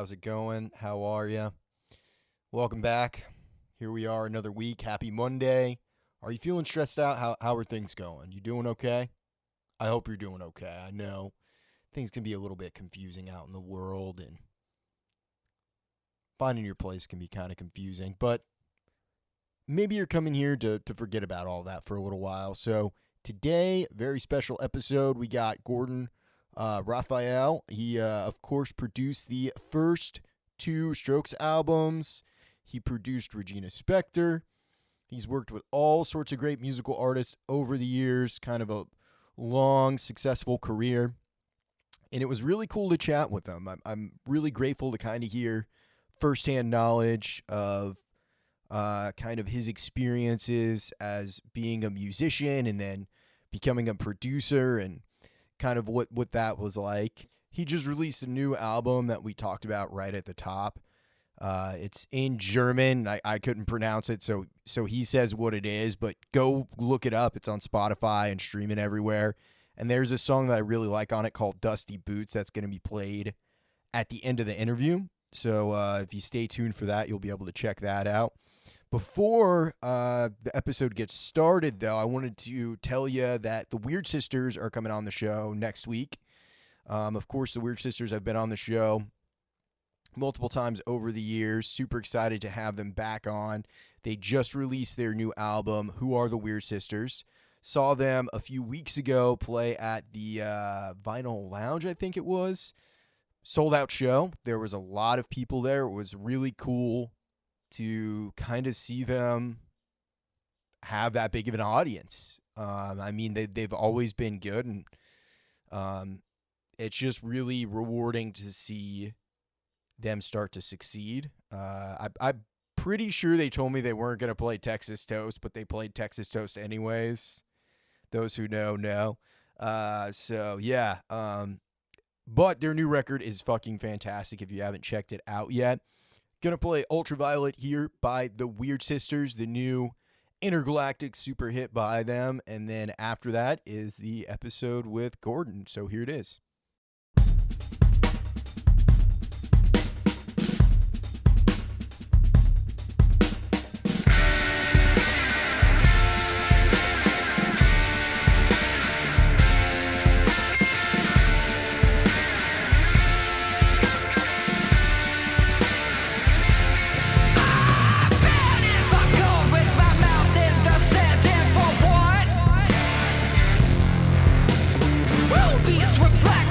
How's it going? How are you? Welcome back. Here we are, another week. Happy Monday. Are you feeling stressed out? How are things going? You doing okay? I hope you're doing okay. I know things can be a little bit confusing out in the world, and finding your place can be kind of confusing, but maybe you're coming here to forget about all that for a little while. So today, very special episode. We got Gordon Raphael. He, of course, produced the first two Strokes albums. He produced Regina Spector. He's worked with all sorts of great musical artists over the years, kind of a long, successful career. And it was really cool to chat with him. I'm really grateful to kind of hear firsthand knowledge of kind of his experiences as being a musician and then becoming a producer and kind of what that was like. He just released a new album that we talked about right at the top. It's in German. I couldn't pronounce it, so he says what it is, but go look it up. It's on Spotify and streaming everywhere. And there's a song that I really like on it called Dusty Boots that's going to be played at the end of the interview. So if you stay tuned for that, you'll be able to check that out. Before the episode gets started, though, I wanted to tell you that the Weird Sisters are coming on the show next week. Of course, the Weird Sisters have been on the show multiple times over the years. Super excited to have them back on. They just released their new album, Who Are the Weird Sisters? Saw them a few weeks ago play at the Vinyl Lounge, I think it was. Sold out show. There was a lot of people there. It was really cool to kind of see them have that big of an audience. I mean, they've always been good, and it's just really rewarding to see them start to succeed. I'm pretty sure they told me they weren't going to play Texas Toast, but they played Texas Toast anyways. Those who know. So, yeah. But their new record is fucking fantastic if you haven't checked it out yet. Gonna play Ultraviolet here by the Weird Sisters, the new intergalactic super hit by them. And then after that is the episode with Gordon. So here it is. Reflect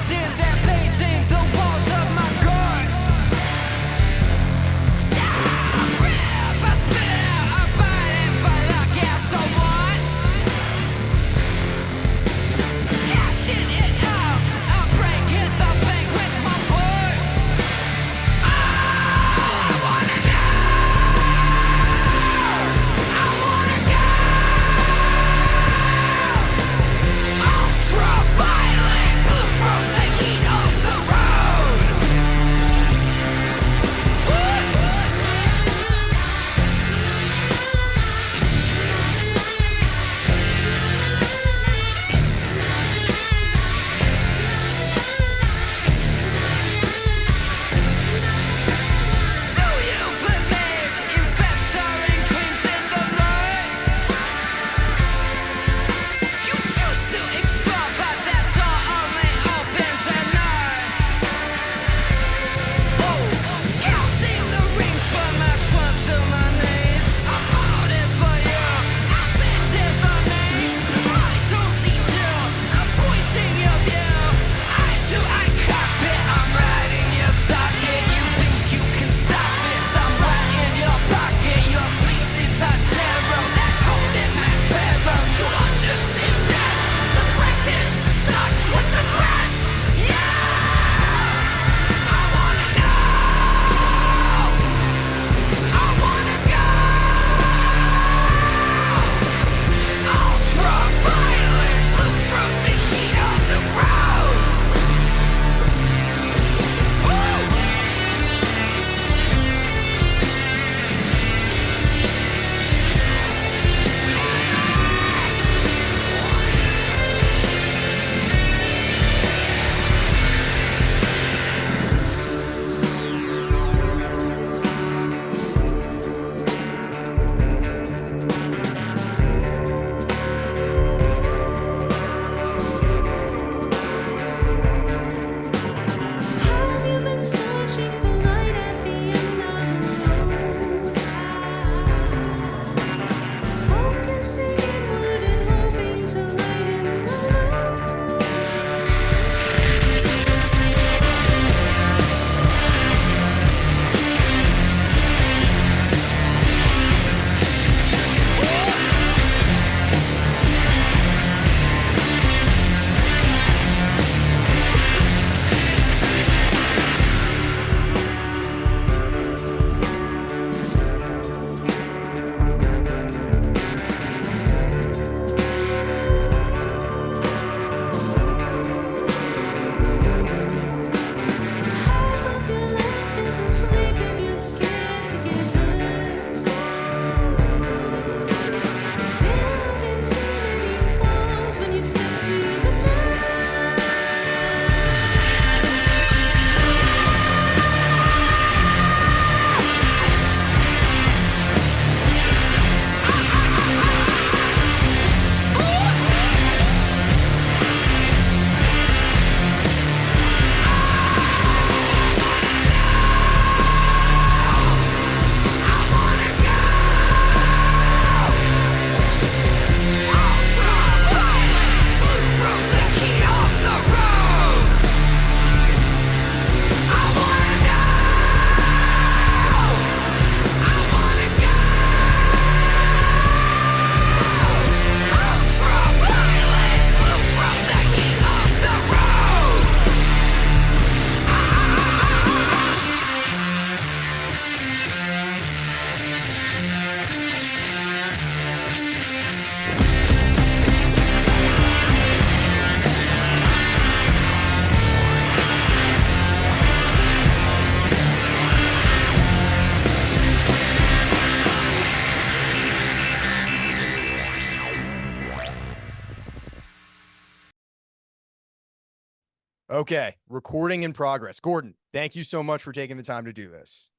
Okay, recording in progress. Gordon, thank you so much for taking the time to do this.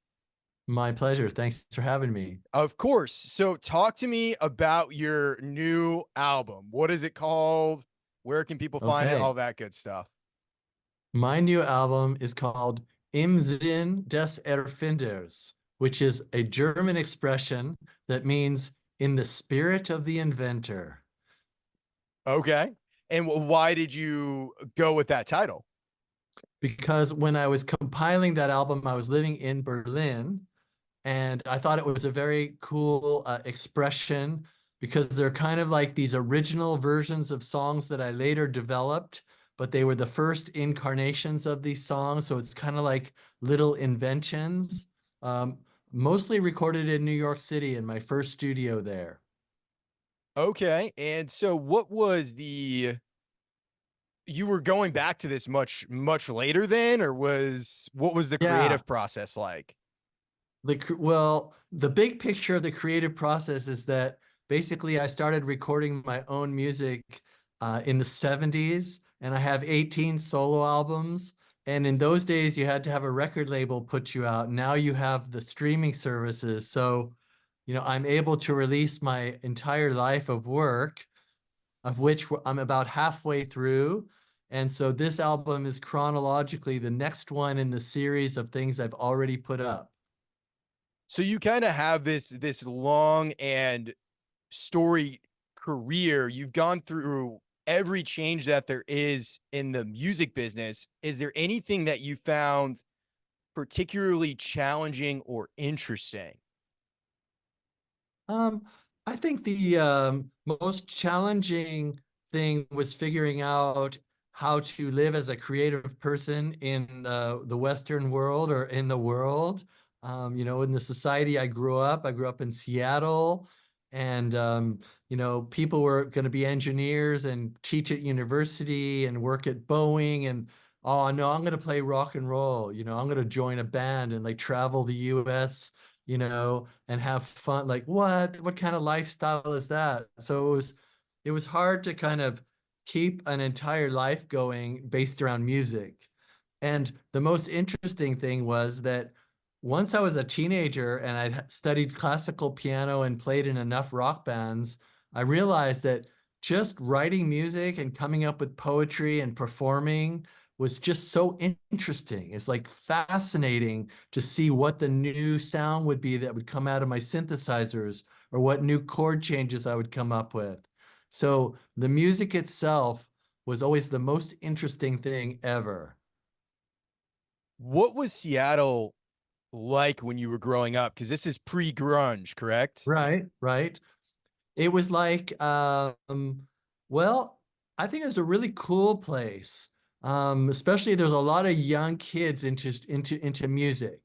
My pleasure. Thanks for having me. Of course. So, talk to me about your new album. What is it called? Where can people find it? Okay. All that good stuff. My new album is called Im Sinne des Erfinders, which is a German expression that means in the spirit of the inventor. Okay. And why did you go with that title? Because when I was compiling that album, I was living in Berlin. And I thought it was a very cool expression because they're kind of like these original versions of songs that I later developed, but they were the first incarnations of these songs. So it's kind of like little inventions, um, mostly recorded in New York City in my first studio there. Okay. And so, what was the you were going back to this much later then, or what was the Yeah. creative process like? The big picture of the creative process is that basically I started recording my own music in the 70s, and I have 18 solo albums. And in those days, you had to have a record label put you out. Now you have the streaming services. So, I'm able to release my entire life of work, of which I'm about halfway through. And so this album is chronologically the next one in the series of things I've already put up. So you kind of have this long and storied career. You've gone through every change that there is in the music business. Is there anything that you found particularly challenging or interesting? Um, I think the most challenging thing was figuring out how to live as a creative person in the Western world or in the world. In the society I grew up in Seattle, and people were going to be engineers and teach at university and work at Boeing, and oh no, I'm going to play rock and roll. I'm going to join a band and like travel the U.S. And have fun. Like, what kind of lifestyle is that? So it was hard to kind of keep an entire life going based around music. And the most interesting thing was that once I was a teenager and I studied classical piano and played in enough rock bands, I realized that just writing music and coming up with poetry and performing was just so interesting. It's like fascinating to see what the new sound would be that would come out of my synthesizers or what new chord changes I would come up with. So the music itself was always the most interesting thing ever. What was Seattle like when you were growing up? Because this is pre-grunge, correct? Right, right. It was like, well, I think it's a really cool place. Especially there's a lot of young kids into music.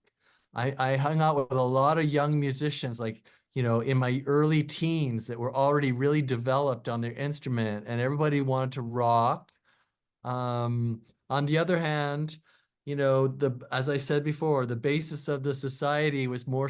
I hung out with a lot of young musicians, like, in my early teens that were already really developed on their instrument, and everybody wanted to rock. On the other hand, as I said before, the basis of the society was more,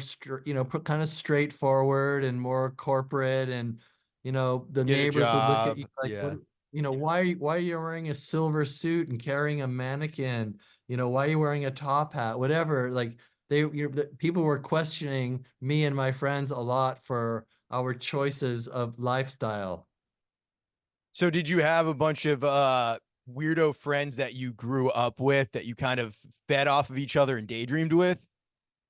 kind of straightforward and more corporate, and the Get a neighbors would look at job. you like, what, Yeah. why are you wearing a silver suit and carrying a mannequin? Why are you wearing a top hat? Whatever. Like the people were questioning me and my friends a lot for our choices of lifestyle. So did you have a bunch of weirdo friends that you grew up with that you kind of fed off of each other and daydreamed with?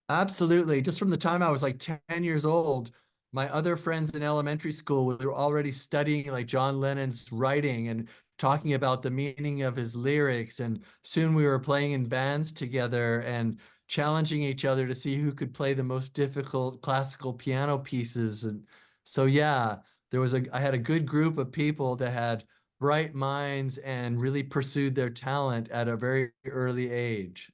Absolutely. Just from the time I was like 10 years old, my other friends in elementary school were already studying like John Lennon's writing and talking about the meaning of his lyrics. And soon we were playing in bands together and challenging each other to see who could play the most difficult classical piano pieces. And so, yeah, I had a good group of people that had bright minds and really pursued their talent at a very early age.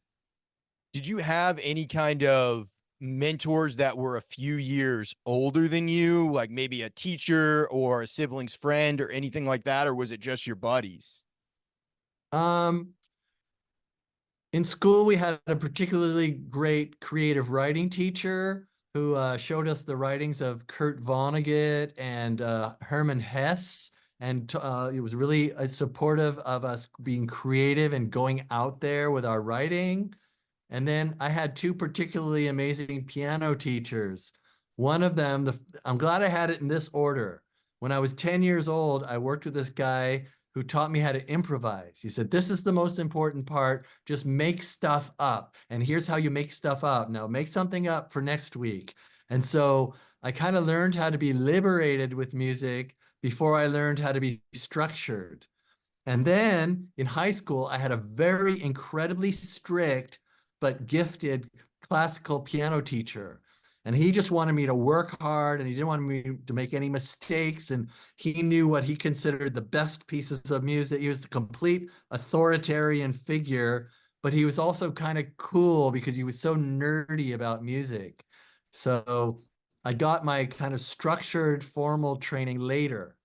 Did you have any kind of mentors that were a few years older than you, like maybe a teacher or a sibling's friend or anything like that, or was it just your buddies? Um, In school, we had a particularly great creative writing teacher who showed us the writings of Kurt Vonnegut and Hermann Hesse. and it was really supportive of us being creative and going out there with our writing. And then I had two particularly amazing piano teachers. One of them, I'm glad I had it in this order. When I was 10 years old, I worked with this guy who taught me how to improvise. He said, "This is the most important part. Just make stuff up. And here's how you make stuff up. Now make something up for next week." And so I kind of learned how to be liberated with music before I learned how to be structured. And then in high school, I had a very incredibly strict but gifted classical piano teacher. And he just wanted me to work hard and he didn't want me to make any mistakes. And he knew what he considered the best pieces of music. He was the complete authoritarian figure, but he was also kind of cool because he was so nerdy about music. So I got my kind of structured formal training later.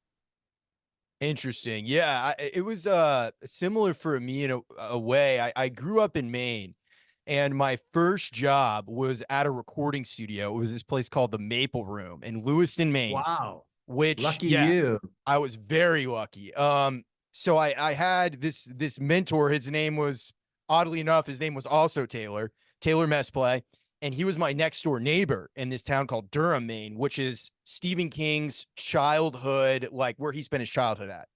Interesting. Yeah, it was similar for me in a way. I grew up in Maine, and my first job was at a recording studio. It was this place called the Maple Room in Lewiston, Maine, Wow. which, Lucky yeah, you. I was very lucky. So I had this mentor. His name was, oddly enough, his name was also Taylor Messplay, and he was my next door neighbor in this town called Durham, Maine, which is Stephen King's childhood, like where he spent his childhood at.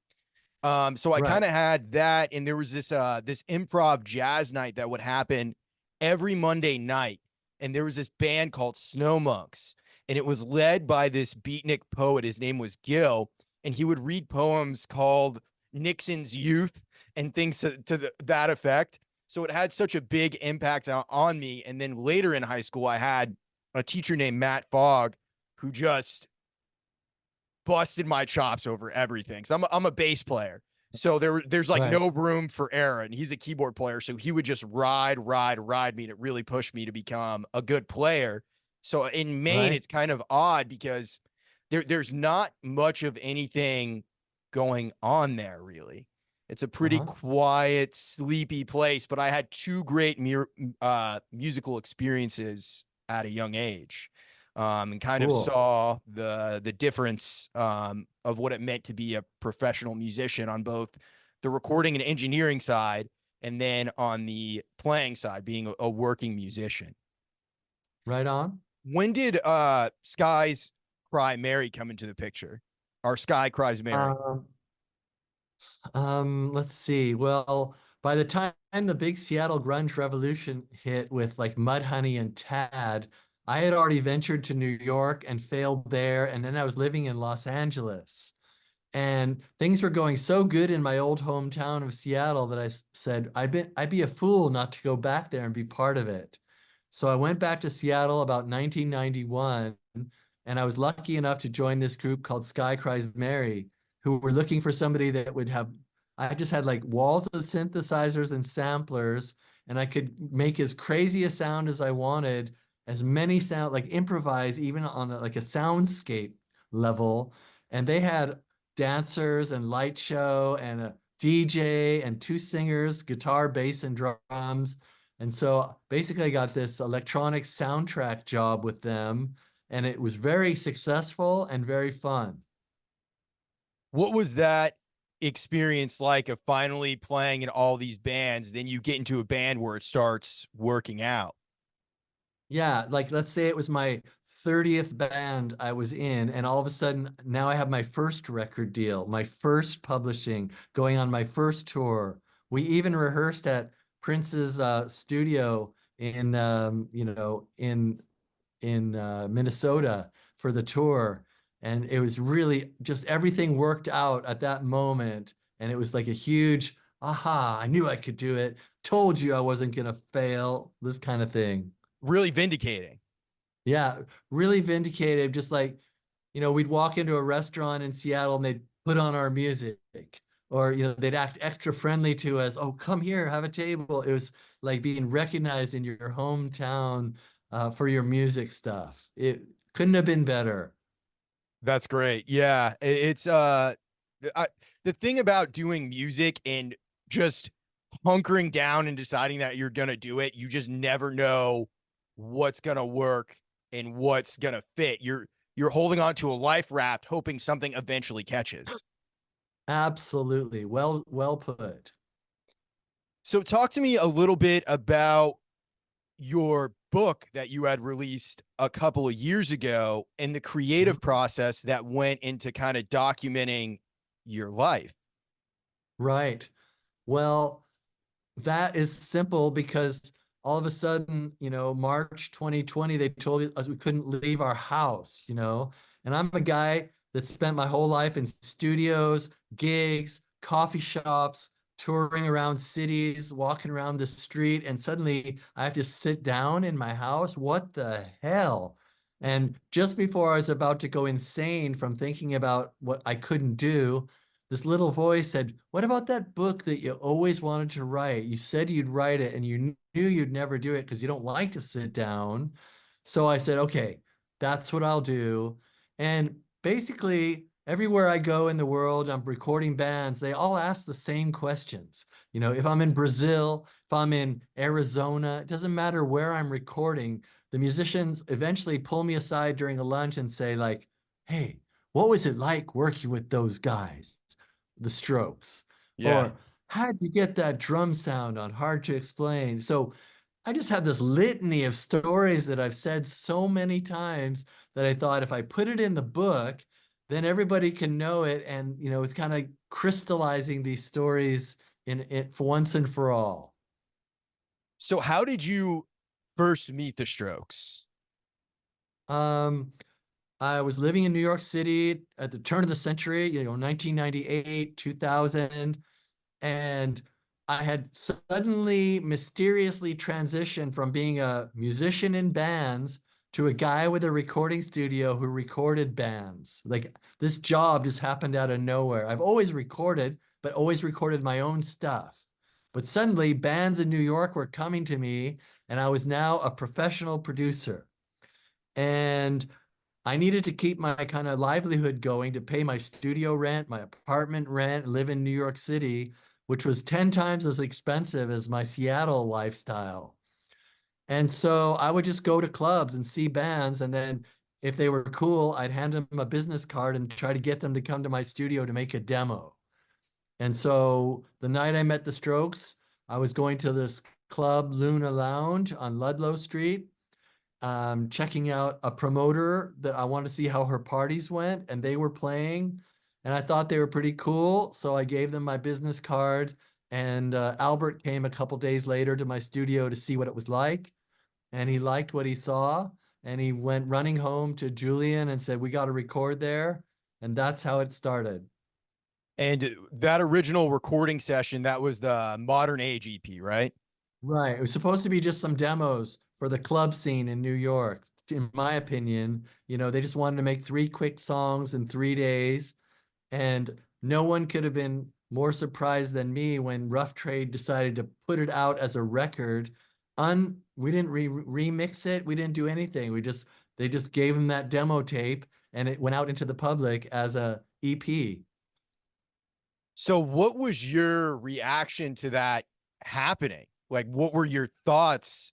So I Right. kind of had that, and there was this improv jazz night that would happen every Monday night, and there was this band called Snow Monks, and it was led by this beatnik poet. His name was Gil, and he would read poems called Nixon's Youth and things to that effect. So it had such a big impact on me. And then later in high school, I had a teacher named Matt Fogg who just busted my chops over everything. So I'm a bass player. So there's like Right. no room for error. And he's a keyboard player. So he would just ride me to really push me to become a good player. So in Maine, Right. it's kind of odd because there's not much of anything going on there, really. It's a pretty Uh-huh. quiet, sleepy place, but I had two great musical experiences at a young age, and kind of Cool. saw the difference of what it meant to be a professional musician on both the recording and engineering side, and then on the playing side, being a working musician. Right on. When did Skies Cry Mary come into the picture? Our Sky Cries Mary. Um, let's see. Well, by the time the big Seattle grunge revolution hit with like Mudhoney and Tad, I had already ventured to New York and failed there, and then I was living in Los Angeles. And things were going so good in my old hometown of Seattle that I said I'd be a fool not to go back there and be part of it. So I went back to Seattle about 1991, and I was lucky enough to join this group called Sky Cries Mary, who were looking for somebody that would have. I just had like walls of synthesizers and samplers, and I could make as crazy a sound as I wanted, as many sound like improvise even on like a soundscape level. And they had dancers and light show and a DJ and two singers, guitar, bass, and drums. And so basically, I got this electronic soundtrack job with them, and it was very successful and very fun. What was that experience like of finally playing in all these bands? Then you get into a band where it starts working out. Yeah, like let's say it was my 30th band I was in, and all of a sudden now I have my first record deal, my first publishing, going on my first tour. We even rehearsed at Prince's studio in in Minnesota for the tour. And it was really just everything worked out at that moment. And it was like a huge, aha, I knew I could do it. Told you I wasn't going to fail, this kind of thing. Really vindicating. Yeah, really vindicated. Just like, we'd walk into a restaurant in Seattle and they'd put on our music, or, they'd act extra friendly to us. Oh, come here, have a table. It was like being recognized in your hometown for your music stuff. It couldn't have been better. That's great. Yeah, it's I, the thing about doing music and just hunkering down and deciding that you're gonna do it, you just never know what's gonna work and what's gonna fit. You're holding on to a life raft, hoping something eventually catches. Absolutely. Well put. So talk to me a little bit about your book that you had released a couple of years ago and the creative Mhm. process that went into kind of documenting your life. Right. Well, that is simple because all of a sudden, March 2020, they told us we couldn't leave our house. And I'm a guy that spent my whole life in studios, gigs, coffee shops, touring around cities, walking around the street, and suddenly I have to sit down in my house. What the hell? And just before I was about to go insane from thinking about what I couldn't do, this little voice said, "What about that book that you always wanted to write? You said you'd write it and you knew you'd never do it because you don't like to sit down." So I said, "Okay, that's what I'll do." And basically, everywhere I go in the world, I'm recording bands, they all ask the same questions. If I'm in Brazil, if I'm in Arizona, it doesn't matter where I'm recording, the musicians eventually pull me aside during a lunch and say, like, "Hey, what was it like working with those guys, the Strokes?" Yeah. Or "How did you get that drum sound on Hard to Explain?" So I just have this litany of stories that I've said so many times that I thought if I put it in the book, then everybody can know it. And, it's kind of crystallizing these stories in for once and for all. So how did you first meet the Strokes? Um, I was living in New York City at the turn of the century, 1998, 2000. And I had suddenly mysteriously transitioned from being a musician in bands to a guy with a recording studio who recorded bands. Like this job just happened out of nowhere. I've always recorded, but always recorded my own stuff. But suddenly, bands in New York were coming to me, and I was now a professional producer. And I needed to keep my kind of livelihood going to pay my studio rent, my apartment rent, live in New York City, which was 10 times as expensive as my Seattle lifestyle. And so I would just go to clubs and see bands. And then if they were cool, I'd hand them a business card and try to get them to come to my studio to make a demo. And so the night I met the Strokes, I was going to this club, Luna Lounge on Ludlow Street, checking out a promoter that I wanted to see how her parties went, and they were playing, and I thought they were pretty cool. So I gave them my business card, and Albert came a couple days later to my studio to see what it was like, and he liked what he saw, and he went running home to Julian and said, "We got to record there," and that's how it started. And that original recording session, that was the Modern Age EP, right? Right. It was supposed to be just some demos for the club scene in New York. In my opinion, they just wanted to make three quick songs in 3 days. And no one could have been more surprised than me when Rough Trade decided to put it out as a record. We didn't remix it. We didn't do anything. They just gave him that demo tape and it went out into the public as a EP. So what was your reaction to that happening? Like, what were your thoughts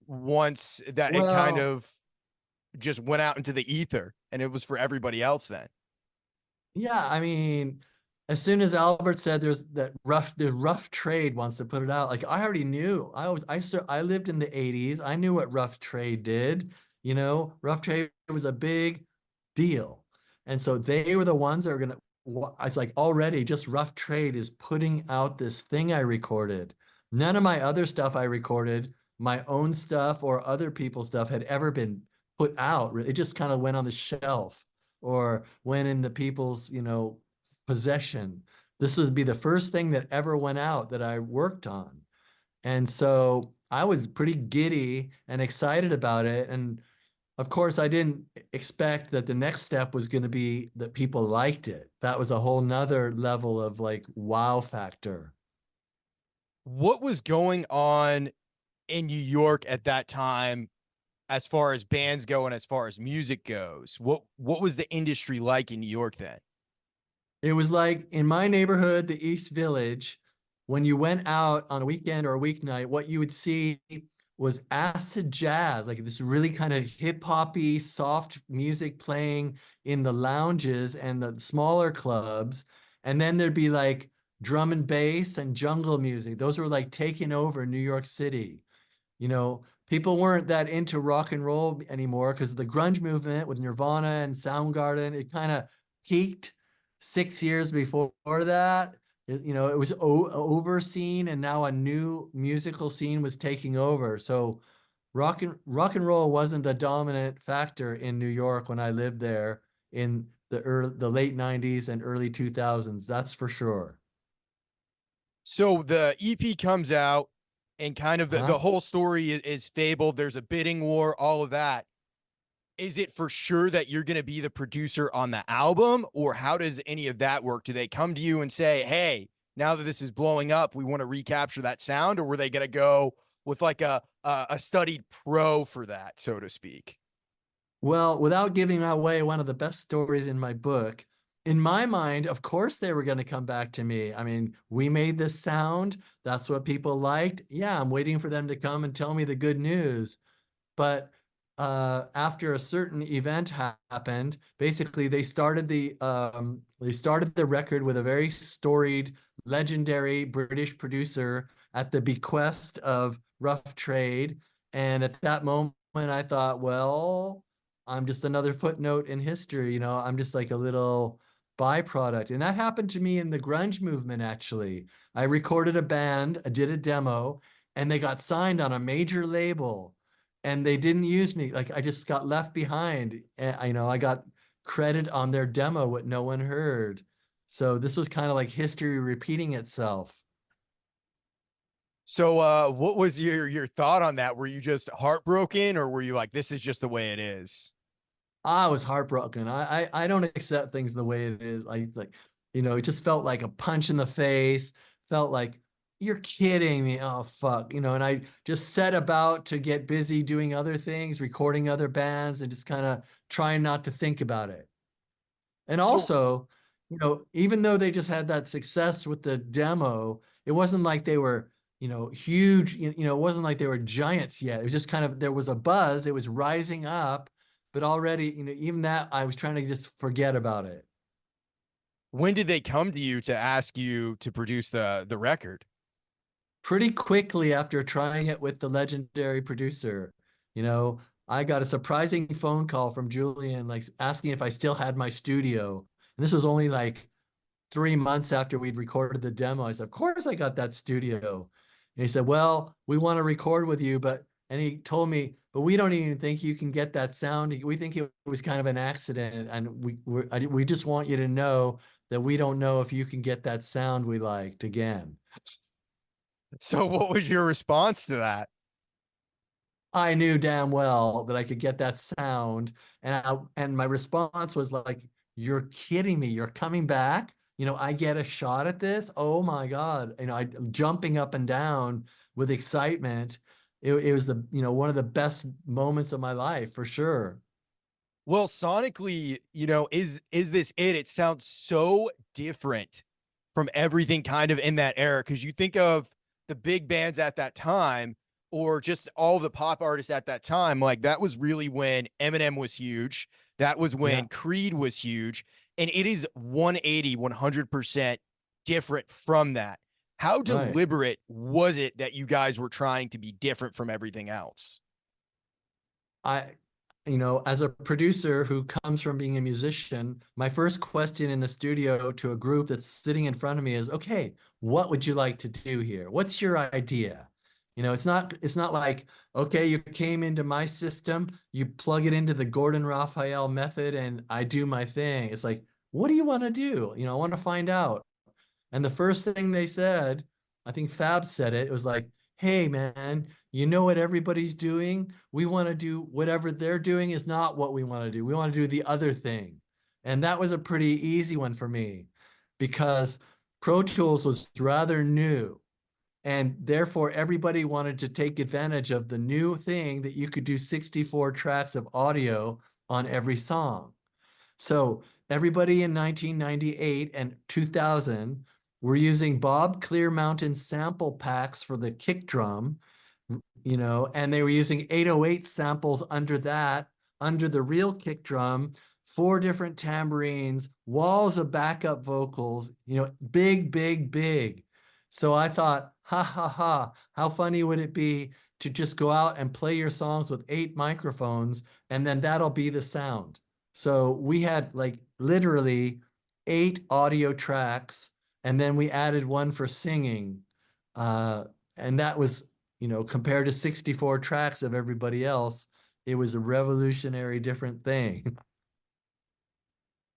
once that it kind Well, of just went out into the ether and it was for everybody else then? yeah, I mean, as soon as Albert said the Rough Trade wants to put it out, like I already knew. I lived in the 80s. I knew what Rough Trade did. Rough Trade was a big deal. And so they were the ones that were gonna it's like already just Rough Trade is putting out this thing I recorded. None of my other stuff I recorded, my own stuff or other people's stuff had ever been put out. It just kind of went on the shelf or when in the people's, possession. This would be the first thing that ever went out that I worked on. And so I was pretty giddy and excited about it. And of course, I didn't expect that the next step was going to be that people liked it. That was a whole nother level of like wow factor. What was going on in New York at that time as far as bands go and as far as music goes? What was the industry like in New York then? It was like in my neighborhood, the East Village, when you went out on a weekend or a weeknight, what you would see was acid jazz, like this really kind of hip hoppy, soft music playing in the lounges and the smaller clubs. And then there'd be like drum and bass and jungle music. Those were like taking over New York City. People weren't that into rock and roll anymore because the grunge movement with Nirvana and Soundgarden, it kind of peaked 6 years before that. It was overseen, and now a new musical scene was taking over. So rock and roll wasn't the dominant factor in New York when I lived there in the late 90s and early 2000s. That's for sure. So the EP comes out, and kind of the Huh? whole story is fabled. There's a bidding war, all of that. Is it for sure that you're going to be the producer on the album, or how does any of that work? Do they come to you and say, hey, now that this is blowing up, we want to recapture that sound, or were they going to go with like a studied pro for that, so to speak? Well, without giving away one of the best stories in my book, in my mind, of course they were going to come back to me. I mean, we made this sound. That's what people liked. Yeah, I'm waiting for them to come and tell me the good news. But after a certain event happened, basically they started the record with a very storied, legendary British producer at the bequest of Rough Trade. And at that moment, I thought, well, I'm just another footnote in history. I'm just like a little byproduct. And that happened to me in the grunge movement, actually. I recorded a band, I did a demo, and they got signed on a major label, and they didn't use me. Like, I just got left behind. And I got credit on their demo, what no one heard. So this was kind of like history repeating itself. So what was your thought on that? Were you just heartbroken, or were you like, this is just the way it is? I was heartbroken. I don't accept things the way it is. It just felt like a punch in the face. Felt like, you're kidding me. Oh fuck. And I just set about to get busy doing other things, recording other bands, and just kind of trying not to think about it. And So also, even though they just had that success with the demo, it wasn't like they were, huge, it wasn't like they were giants yet. It was just kind of, there was a buzz, it was rising up, but already, even that, I was trying to just forget about it. when did they come to you to ask you to produce the record? Pretty quickly after trying it with the legendary producer, you know, I got a surprising phone call from Julian, like asking if I still had my studio. And this was only like 3 months after we'd recorded the demo. I said, of course I got that studio. And he said, well, we want to record with you, and he told me, but we don't even think you can get that sound. We think it was kind of an accident. And we just want you to know that we don't know if you can get that sound we liked again. So what was your response to that? I knew damn well that I could get that sound. And my response was like, you're kidding me. You're coming back. I get a shot at this. Oh my God. I jumping up and down with excitement. It was one of the best moments of my life for sure. Well, sonically, is this it? It sounds so different from everything kind of in that era. Cause you think of the big bands at that time, or just all the pop artists at that time, like that was really when Eminem was huge. That was Yeah, when Creed was huge. And it is 180, 100% different from that. How right. deliberate was it that you guys were trying to be different from everything else? I, as a producer who comes from being a musician, my first question in the studio to a group that's sitting in front of me is, okay, what would you like to do here? What's your idea? It's not like, okay, you came into my system, you plug it into the Gordon Raphael method and I do my thing. It's like, what do you want to do? I want to find out. And the first thing they said, I think Fab said it was like, hey, man, you know what everybody's doing? We want to do whatever they're doing is not what we want to do. We want to do the other thing. And that was a pretty easy one for me because Pro Tools was rather new. And therefore, everybody wanted to take advantage of the new thing that you could do 64 tracks of audio on every song. So everybody in 1998 and 2000 were using Bob Clear Mountain sample packs for the kick drum, and they were using 808 samples under that, under the real kick drum four different tambourines, walls of backup vocals, big, big, big. So I thought, ha ha ha, how funny would it be to just go out and play your songs with 8 microphones, and then that'll be the sound. So we had like literally 8 audio tracks, and then we added one for singing. And that was, compared to 64 tracks of everybody else, it was a revolutionary different thing.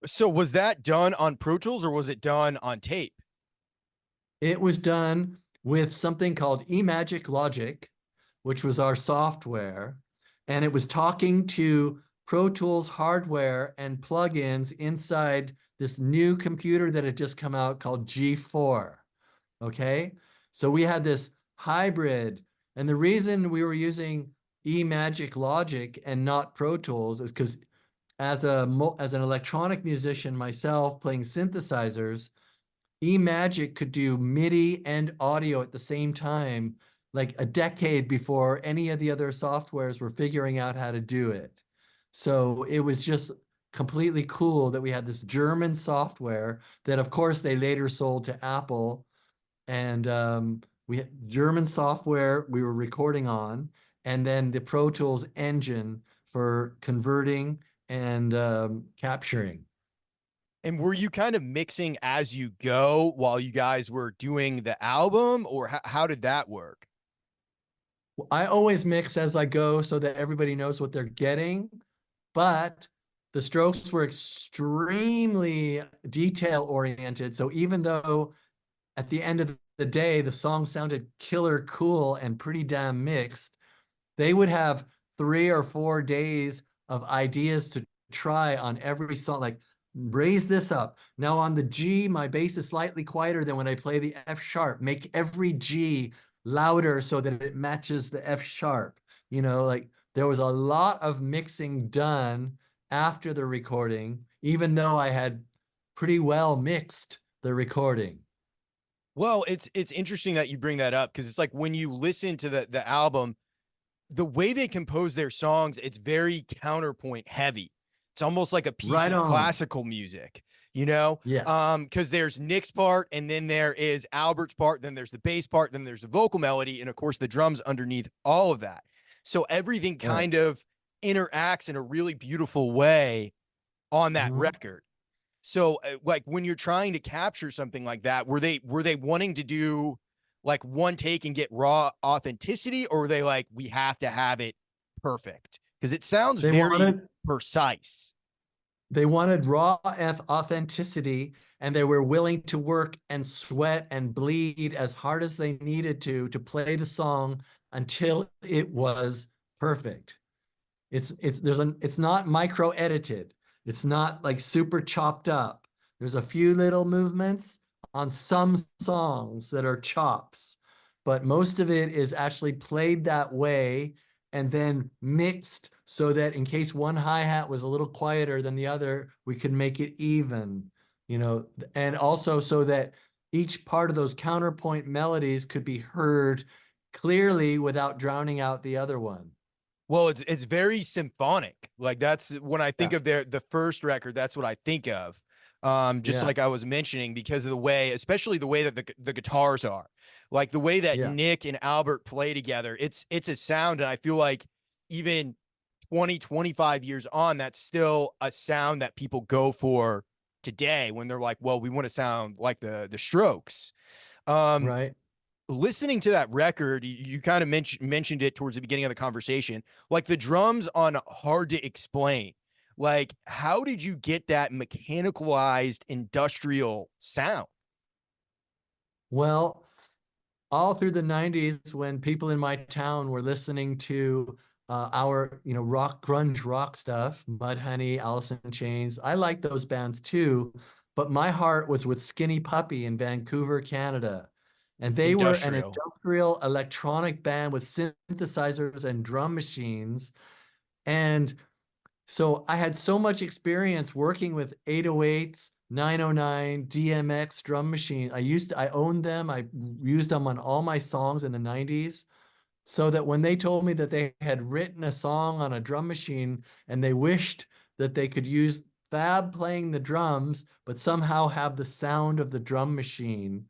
So was that done on Pro Tools or was it done on tape? It was done with something called eMagic Logic, which was our software, and it was talking to Pro Tools hardware and plugins inside this new computer that had just come out called G4. Okay, so we had this hybrid, and the reason we were using eMagic Logic and not Pro Tools is because as an electronic musician myself playing synthesizers, eMagic could do MIDI and audio at the same time, like a decade before any of the other softwares were figuring out how to do it. So it was just completely cool that we had this German software that, of course, they later sold to Apple. And we had German software we were recording on, and then the Pro Tools engine for converting and capturing. And were you kind of mixing as you go while you guys were doing the album, or how did that work? I always mix as I go so that everybody knows what they're getting, but the Strokes were extremely detail oriented. So even though at the end of the day, the song sounded killer cool and pretty damn mixed, they would have 3 or 4 days of ideas to try on every song. Like, raise this up. Now on the G, my bass is slightly quieter than when I play the F sharp. Make every G louder so that it matches the F sharp. Like there was a lot of mixing done after the recording, even though I had pretty well mixed the recording. Well, it's interesting that you bring that up because it's like when you listen to the album, the way they compose their songs, it's very counterpoint heavy. It's almost like a piece Right of on. classical music, Yes. because there's Nick's part and then there is Albert's part, then there's the bass part, then there's the vocal melody, and of course the drums underneath all of that. So everything Right. kind of interacts in a really beautiful way on that Mhm. record. So like when you're trying to capture something like that, were they wanting to do like one take and get raw authenticity, or were they like, we have to have it perfect? Because it sounds They very wanted precise. They wanted raw authenticity, and they were willing to work and sweat and bleed as hard as they needed to play the song until it was perfect. It's not micro edited. It's not like super chopped up. There's a few little movements on some songs that are chops, but most of it is actually played that way and then mixed so that in case one hi-hat was a little quieter than the other, we could make it even, and also so that each part of those counterpoint melodies could be heard clearly without drowning out the other one. Well, it's very symphonic. Like that's when I think Yeah. of the first record, that's what I think of. Just Yeah. like I was mentioning, because of the way, especially the way that the guitars are, like the way that Yeah. Nick and Albert play together, it's a sound, and I feel like even 20, 25 years on, that's still a sound that people go for today when they're like, well, we want to sound like the Strokes. Um, Right. Listening to that record, you kind of mentioned it towards the beginning of the conversation, like the drums on Hard to Explain. Like, how did you get that mechanicalized industrial sound? Well, all through the 90s, when people in my town were listening to our, rock, grunge rock stuff, Mudhoney, Alice in Chains, I liked those bands too, but my heart was with Skinny Puppy in Vancouver, Canada. And they were an Industrial. industrial electronic band with synthesizers and drum machines. And so I had so much experience working with 808s, 909, DMX drum machine. I owned them. I used them on all my songs in the 90s. So that when they told me that they had written a song on a drum machine and they wished that they could use Fab playing the drums, but somehow have the sound of the drum machine.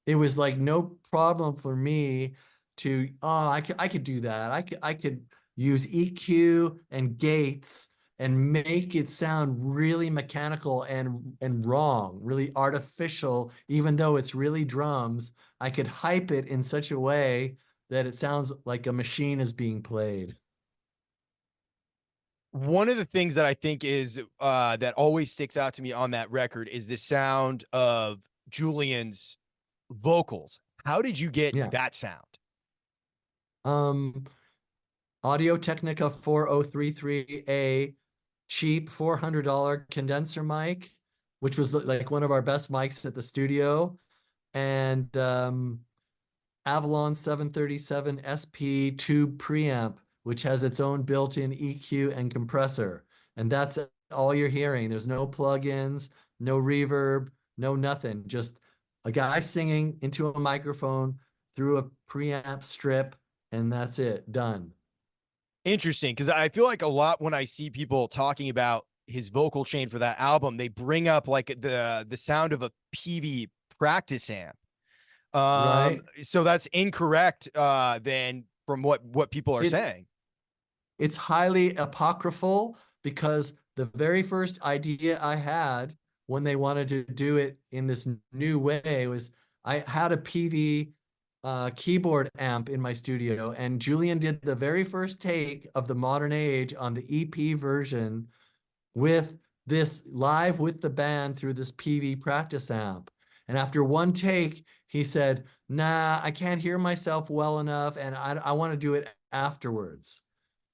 It was like no problem for me to, oh, I could do that. I could use EQ and gates and make it sound really mechanical and wrong, really artificial, even though it's really drums. I could hype it in such a way that it sounds like a machine is being played. One of the things that I think is that always sticks out to me on that record is the sound of Julian's vocals. How did you get Yeah. that sound? Um, Audio Technica 4033A, cheap $400 condenser mic, which was like one of our best mics at the studio, and Avalon 737 SP tube preamp, which has its own built-in EQ and compressor. And that's all you're hearing. There's no plugins, no reverb, no nothing. Just a guy singing into a microphone through a preamp strip, and that's it. Done. Interesting, because I feel like a lot when I see people talking about his vocal chain for that album, they bring up like the sound of a PV practice amp. Right? So that's incorrect then from what people are It's saying. it's highly apocryphal because the very first idea I had when they wanted to do it in this new way was I had a PV keyboard amp in my studio, and Julian did the very first take of the modern age on the EP version with this live with the band through this PV practice amp. And after one take, he said, "Nah, I can't hear myself well enough, and I want to do it afterwards."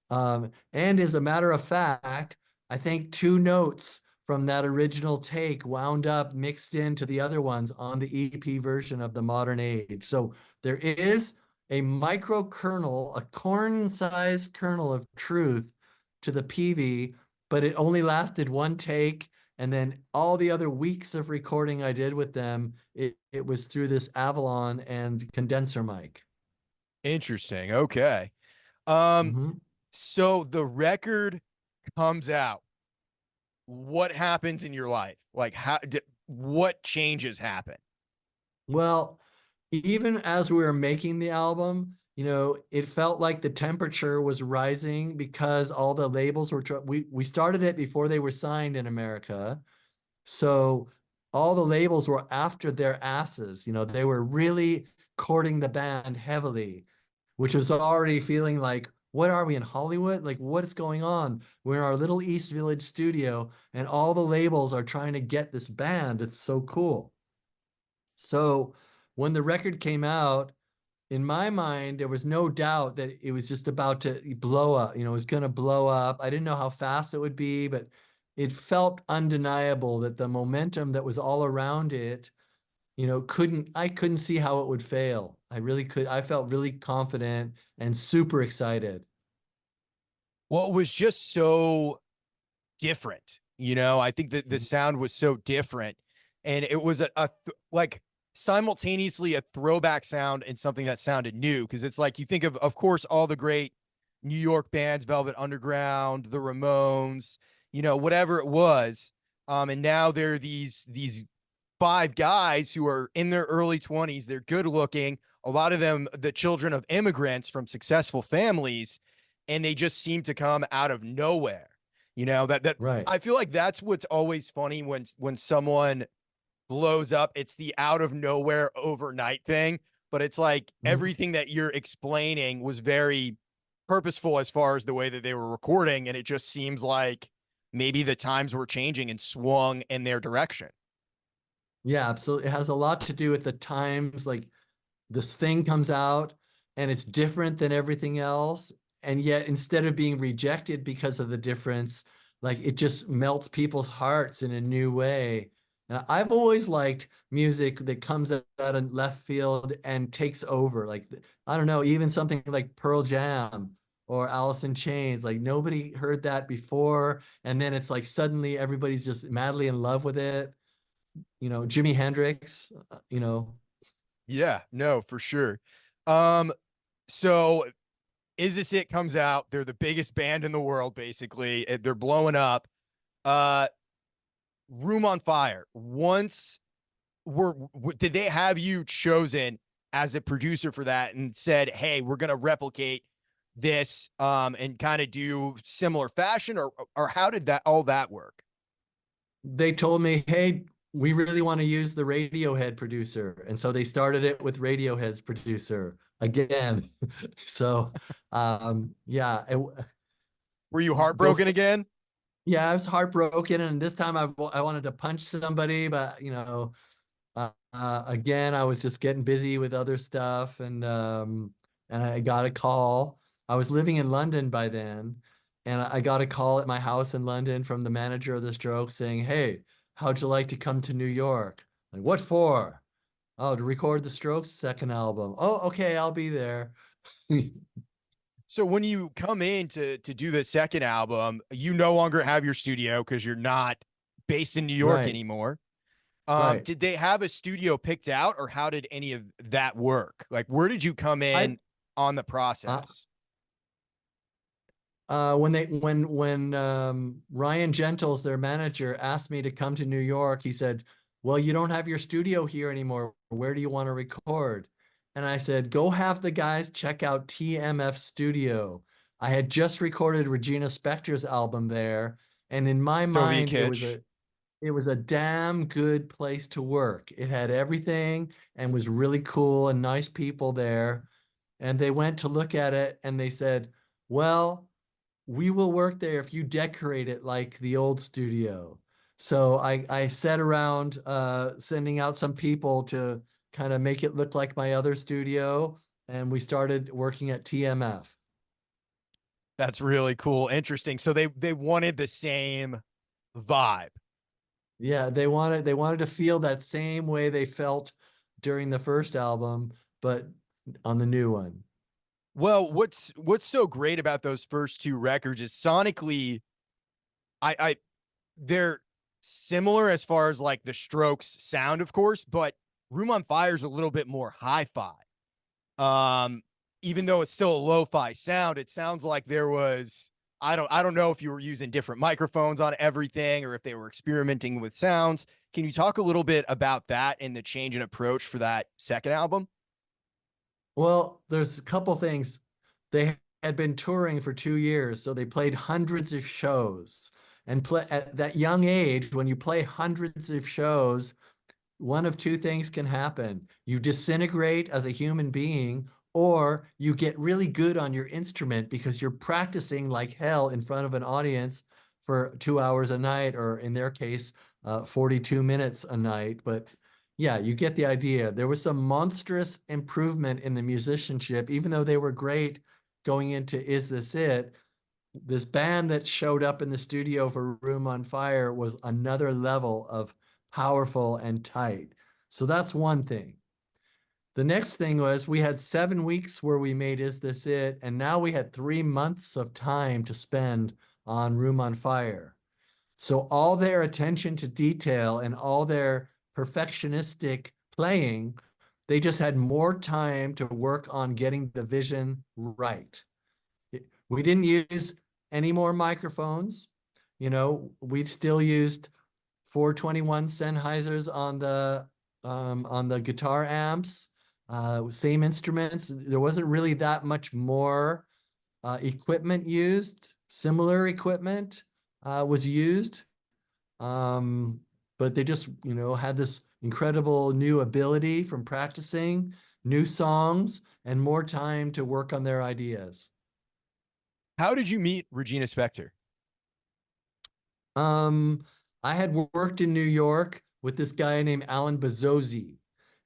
And as a matter of fact, I think two notes from that original take wound up mixed into the other ones on the EP version of the modern age. So there is a micro kernel, a corn-sized kernel of truth to the PV, but it only lasted one take. And then all the other weeks of recording I did with them, it was through this Avalon and condenser mic. Interesting. Okay. Um, Mhm. so the record comes out. What happens in your life? Like what changes happen? Well, even as we were making the album, it felt like the temperature was rising because all the labels were we started it before they were signed in America. So all the labels were after their asses. They were really courting the band heavily, which was already feeling like, what are we in Hollywood? Like, what is going on? We're in our little East Village studio, and all the labels are trying to get this band. It's so cool. So when the record came out, in my mind, there was no doubt that it was just about to blow up. It was going to blow up. I didn't know how fast it would be, but it felt undeniable that the momentum that was all around it, I couldn't see how it would fail. I really could. I felt really confident and super excited. Well, it was just so different. I think that the Mhm. sound was so different, and it was like simultaneously a throwback sound and something that sounded new. Because it's like you think of course, all the great New York bands, Velvet Underground, the Ramones, whatever it was. And now there are these five guys who are in their early 20s. They're good looking. A lot of them, the children of immigrants from successful families, and they just seem to come out of nowhere. That Right. I feel like that's what's always funny when someone blows up. It's the out of nowhere overnight thing, but it's like Mhm. everything that you're explaining was very purposeful as far as the way that they were recording, and it just seems like maybe the times were changing and swung in their direction. Yeah, absolutely. It has a lot to do with the times. Like, this thing comes out and it's different than everything else. And yet, instead of being rejected because of the difference, like, it just melts people's hearts in a new way. And I've always liked music that comes out of left field and takes over. Like, I don't know, even something like Pearl Jam or Alice in Chains. Like, nobody heard that before. And then it's like suddenly everybody's just madly in love with it. Jimi Hendrix, Yeah, no, for sure. Um, so Is This It comes out. They're the biggest band in the world, basically. They're blowing up. Uh, Room on Fire, once did they have you chosen as a producer for that and said, hey, we're going to replicate this and kind of do similar fashion, or how did that all that work? They told me, hey, we really want to use the Radiohead producer. And so they started it with Radiohead's producer again. So, yeah, Were you those, heartbroken again? yeah, I was heartbroken. And this time I wanted to punch somebody, but, again, I was just getting busy with other stuff, and I got a call. I was living in London by then, and I got a call at my house in London from the manager of the Strokes saying, "Hey, how'd you like to come to New York?" Like, what for? Oh, to record the Strokes' second album. Oh, okay, I'll be there. So when you come in to do the second album, you no longer have your studio because you're not based in New York Right, anymore. right. Did they have a studio picked out, or how did any of that work? Like, where did you come I in on the uh, process? when Ryan Gentles, their manager, asked me to come to New York, he said, "Well, you don't have your studio here anymore. Where do you want to record?" And I said, "Go have the guys check out TMF Studio." I had just recorded Regina Spector's album there, and in my Soviet mind, kitsch. it was a damn good place to work. It had everything and was really cool and nice people there. And they went to look at it and they said, "Well, we will work there if you decorate it like the old studio." So I sat around sending out some people to kind of make it look like my other studio, and we started working at TMF. That's really cool. Interesting. So they wanted the same vibe. Yeah, they wanted to feel that same way they felt during the first album, but on the new one. Well, what's so great about those first two records is sonically, I they're similar as far as like the Strokes sound, of course, but Room on Fire is a little bit more hi-fi. Um, Even though it's still a lo-fi sound, it sounds like there was I don't know if you were using different microphones on everything or if they were experimenting with sounds. Can you talk a little bit about that and the change in approach for that second album? Well, there's a couple things. They had been touring for 2 years, so they played hundreds of shows. And at that young age, when you play hundreds of shows, one of two things can happen. You disintegrate as a human being, or you get really good on your instrument because you're practicing like hell in front of an audience for 2 hours a night, or in their case, 42 minutes a night. But yeah, you get the idea. There was some monstrous improvement in the musicianship, even though they were great going into Is This It? This band that showed up in the studio for Room on Fire was another level of powerful and tight. So that's one thing. The next thing was we had 7 weeks where we made Is This It? And now we had 3 months of time to spend on Room on Fire. So all their attention to detail and all their perfectionistic playing, they just had more time to work on getting the vision right. We didn't use any more microphones. We still used 421 Sennheisers on the guitar amps, same instruments. There wasn't really that much more equipment used. Similar equipment was used, um, but they just had this incredible new ability from practicing new songs and more time to work on their ideas. How did you meet Regina Spector? Um, I had worked in New York with this guy named Alan Bazzosi,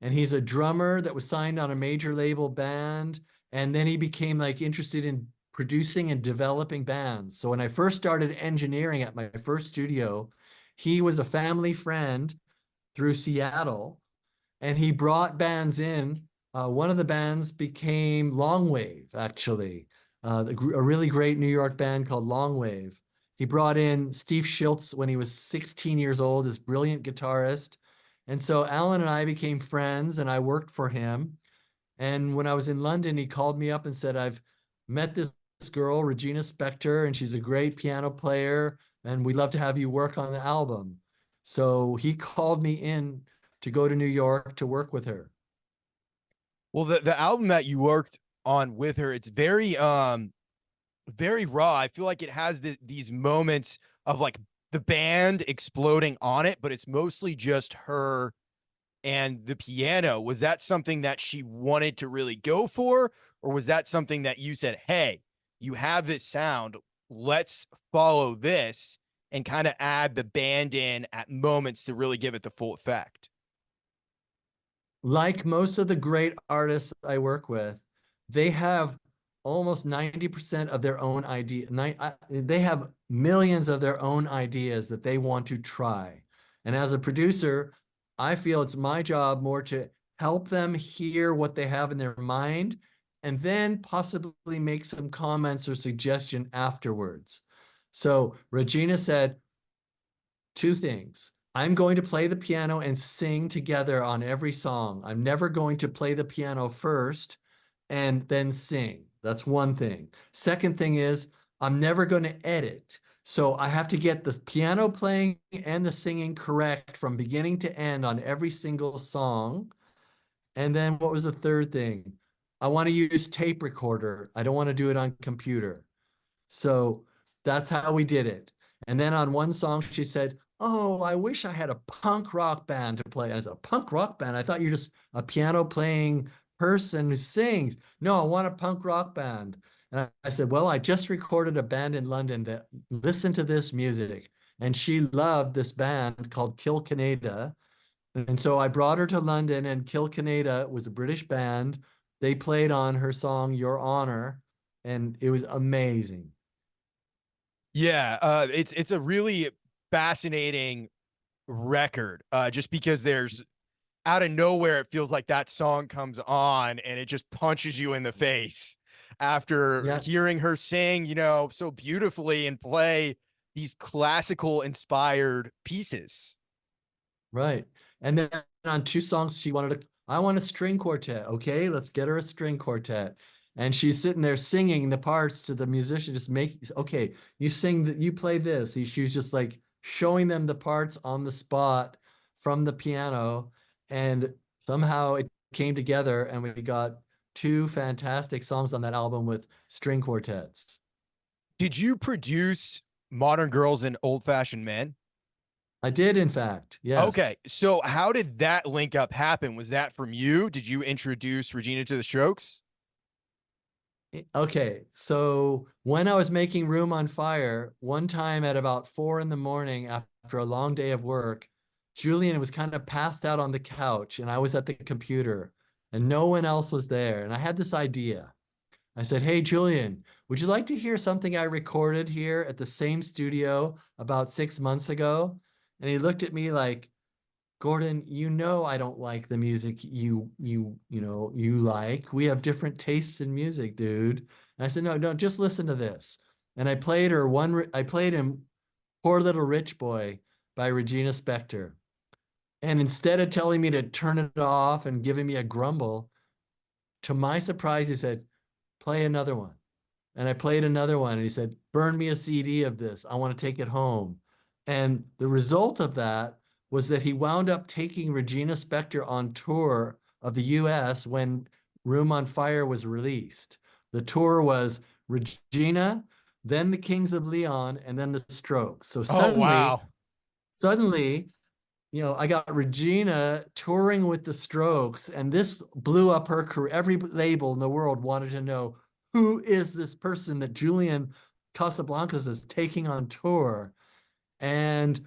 and he's a drummer that was signed on a major label band, and then he became like interested in producing and developing bands. So when I first started engineering at my first studio, he was a family friend through Seattle, and he brought bands in. One of the bands became Longwave, actually, a really great New York band called Longwave. He brought in Steve Schiltz when he was 16 years old, this brilliant guitarist. And so Alan and I became friends, and I worked for him. And when I was in London, he called me up and said, "I've met this girl, Regina Spektor, and she's a great piano player, and we'd love to have you work on the album." So he called me in to go to New York to work with her. Well, the album that you worked on with her, it's very raw. I feel like it has these moments of like the band exploding on it, but it's mostly just her and the piano. Was that something that she wanted to really go for, or was that something that you said, "Hey, you have this sound, let's follow this," and kind of add the band in at moments to really give it the full effect? Like most of the great artists I work with, they have almost 90% of their own idea. They have millions of their own ideas that they want to try. And as a producer, I feel it's my job more to help them hear what they have in their mind and then possibly make some comments or suggestion afterwards. So Regina said, two things. I'm going to play the piano and sing together on every song. I'm never going to play the piano first and then sing. That's one thing. Second thing is, I'm never going to edit. So I have to get the piano playing and the singing correct from beginning to end on every single song. And then what was the third thing? I want to use tape recorder. I don't want to do it on computer. So that's how we did it. And then on one song, she said, "Oh, I wish I had a punk rock band to play." And I said, "A punk rock band? I thought you're just a piano playing person who sings." "No, I want a punk rock band." And I said, "Well, I just recorded a band in London that listened to this music." And she loved this band called Kill Canada. And so I brought her to London, and Kill Canada was a British band. They played on her song, Your Honor, and it was amazing. Yeah, it's a really fascinating record. Just because there's out of nowhere, it feels like that song comes on and it just punches you in the face after Yeah, hearing her sing, so beautifully and play these classical inspired pieces. right. And then on two songs, she wanted to, I want a string quartet. Okay, let's get her a string quartet. And she's sitting there singing the parts to the musician, just make, okay, you sing that, you play this. She was just like showing them the parts on the spot from the piano. And somehow it came together and we got two fantastic songs on that album with string quartets. Did you produce Modern Girls and Old Fashioned Men? I did, in fact, Okay, yes. so how did that link up happen? Was that from you? Did you introduce Regina to the Strokes? Okay, so when I was making Room on Fire, one time at about 4 in the morning after a long day of work, Julian was kind of passed out on the couch and I was at the computer and no one else was there. And I had this idea. I said, "Hey, Julian, would you like to hear something I recorded here at the same studio about 6 months ago?" And he looked at me like, "Gordon, you know I don't like the music you like. We have different tastes in music, dude." And I said, "No, no, just listen to this." And I played him Poor Little Rich Boy by Regina Spector. And instead of telling me to turn it off and giving me a grumble, to my surprise, he said, "Play another one." And I played another one, and he said, "Burn me a CD of this. I want to take it home." And the result of that was that he wound up taking Regina Spector on tour of the US when Room on Fire was released. The tour was Regina, then the Kings of Leon, and then the Strokes. So Oh, wow. suddenly, I got Regina touring with the Strokes, and this blew up her career. Every label in the world wanted to know, who is this person that Julian Casablancas is taking on tour? And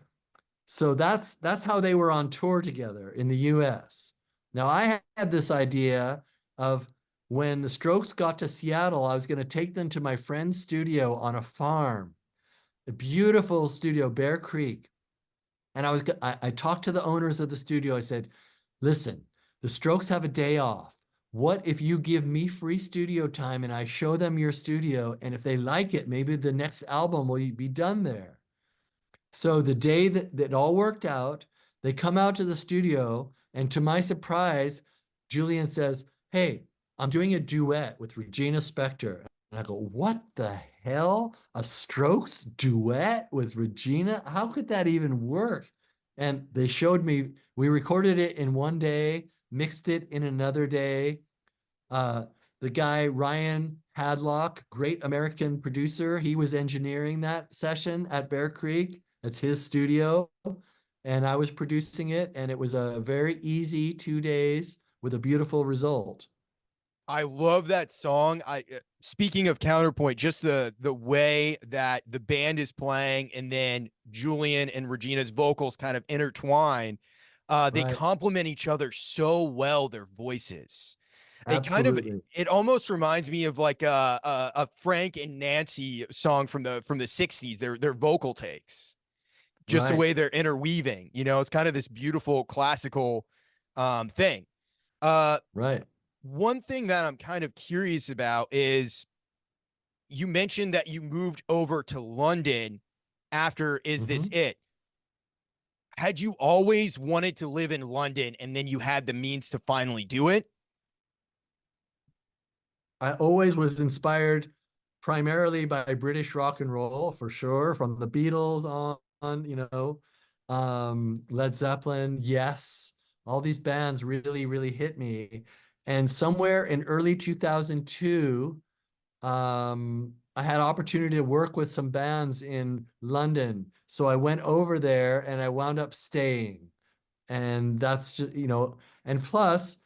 so that's how they were on tour together in the US. Now I had this idea of when the Strokes got to Seattle, I was going to take them to my friend's studio on a farm, a beautiful studio, Bear Creek. And I talked to the owners of the studio. I said, "Listen, the Strokes have a day off. What if you give me free studio time and I show them your studio? And if they like it, maybe the next album will be done there." So the day that all worked out, they come out to the studio, and to my surprise, Julian says, "Hey, I'm doing a duet with Regina Spektor." And I go, "What the hell? A Strokes duet with Regina? How could that even work?" And they showed me, we recorded it in one day, mixed it in another day. Uh, the guy, Ryan Hadlock, great American producer, he was engineering that session at Bear Creek. That's his studio. And I was producing it, and it was a very easy 2 days with a beautiful result. I love that song. I speaking of counterpoint, just the way that the band is playing and then Julian and Regina's vocals kind of intertwine. They Right. complement each other so well, their voices. It kind of Absolutely. it almost reminds me of like a Frank and Nancy song from the 60s, their vocal takes. Just the Right. way they're interweaving, it's kind of this beautiful classical thing. Uh Right. One thing that I'm kind of curious about is you mentioned that you moved over to London after Is This Mhm. It? Had you always wanted to live in London and then you had the means to finally do it? I always was inspired primarily by British rock and roll for sure, from the Beatles Led Zeppelin, Yes, all these bands really, really hit me. And somewhere in early 2002, I had opportunity to work with some bands in London. So I went over there and I wound up staying. And that's just, and plus,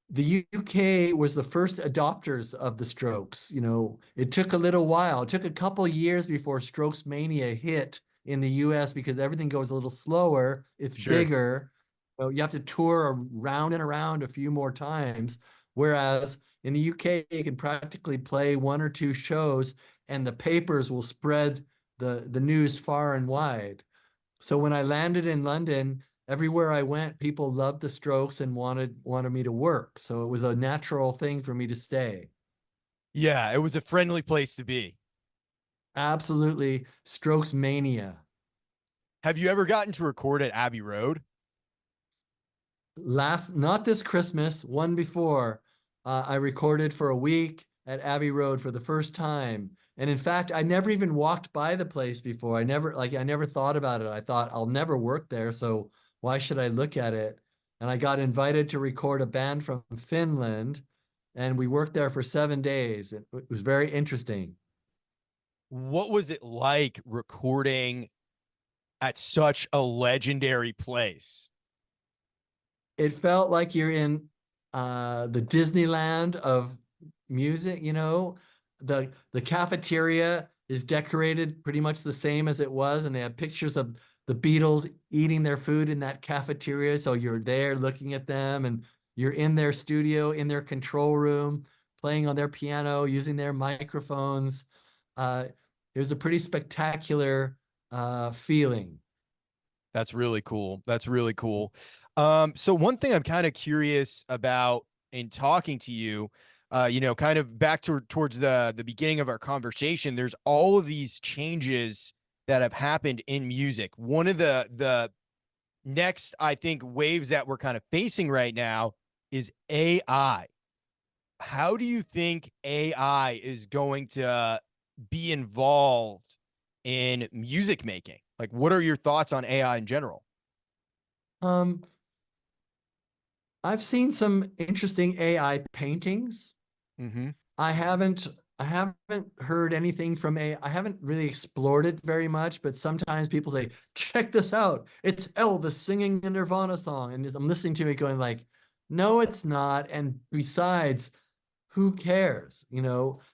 the UK was the first adopters of the Strokes. It took a little while. It took a couple years before Strokes mania hit in the US because everything goes a little slower. It's Sure. bigger. So you have to tour around and around a few more times. Whereas in the UK, you can practically play one or two shows and the papers will spread the news far and wide. So when I landed in London, everywhere I went, people loved the Strokes and wanted me to work. So it was a natural thing for me to stay. Yeah, it was a friendly place to be. Absolutely, Strokes mania. Have you ever gotten to record at Abbey Road? Not this Christmas, one before, I recorded for a week at Abbey Road for the first time. And in fact, I never even walked by the place before. I never thought about it. I thought I'll never work there, so why should I look at it? And I got invited to record a band from Finland, and we worked there for 7 days. It was very interesting. What was it like recording at such a legendary place? It felt like you're in the Disneyland of music, The cafeteria is decorated pretty much the same as it was, and they have pictures of the Beatles eating their food in that cafeteria. So you're there looking at them, and you're in their studio, in their control room, playing on their piano, using their microphones. Uh, it was a pretty spectacular feeling. That's really cool. That's really cool. So one thing I'm kind of curious about in talking to you, kind of back towards the beginning of our conversation, there's all of these changes that have happened in music. One of the next, I think, waves that we're kind of facing right now is AI. How do you think AI is going to be involved in music making? Like, what are your thoughts on AI in general? Um, I've seen some interesting AI paintings. Mm-hmm. I haven't I haven't heard anything from a I haven't really explored it very much, but sometimes people say, check this out. It's Elvis singing a Nirvana song. And I'm listening to it going like, no, it's not. And besides, who cares?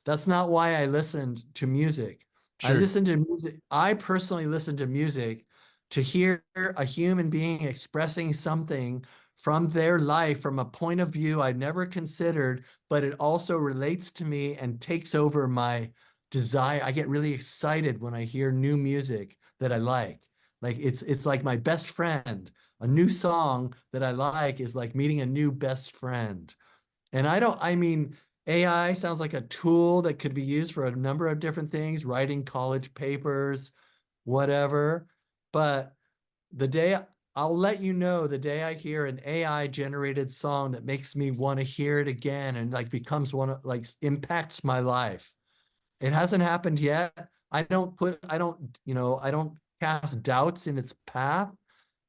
That's not why I listened to music. I Sure. listen to music. I personally listen to music to hear a human being expressing something from their life from a point of view I never considered, but it also relates to me and takes over my desire. I get really excited when I hear new music that I like. Like it's like my best friend. A new song that I like is like meeting a new best friend. And I mean, AI sounds like a tool that could be used for a number of different things, writing college papers, whatever. But the day I'll let you know the day I hear an AI generated song that makes me want to hear it again and like becomes one of like impacts my life. It hasn't happened yet. I don't cast doubts in its path,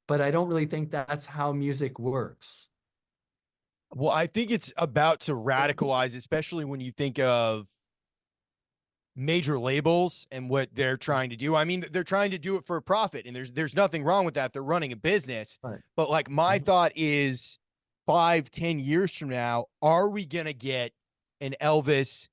but I don't really think that's how music works. Well, I think it's about to radicalize, especially when you think of major labels and what they're trying to do. I mean, they're trying to do it for a profit, and there's nothing wrong with that. They're running a business. Right. But like my Mhm. thought is 5, 10 years from now, are we gonna get an Elvis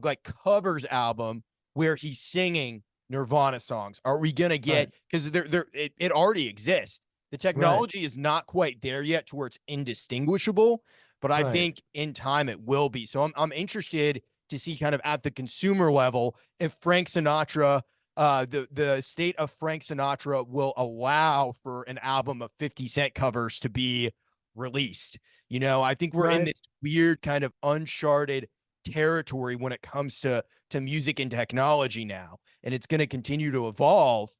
like covers album where he's singing Nirvana songs? Are we gonna Right. get, because it already exists. The Right. technology is not quite there yet to where it's indistinguishable, but I Right. think in time it will be. So I'm interested to see kind of at the consumer level if Frank Sinatra, the state of Frank Sinatra will allow for an album of 50 Cent covers to be released. I think we're in Right. this weird kind of uncharted territory when it comes to music and technology now, and it's going to continue to evolve.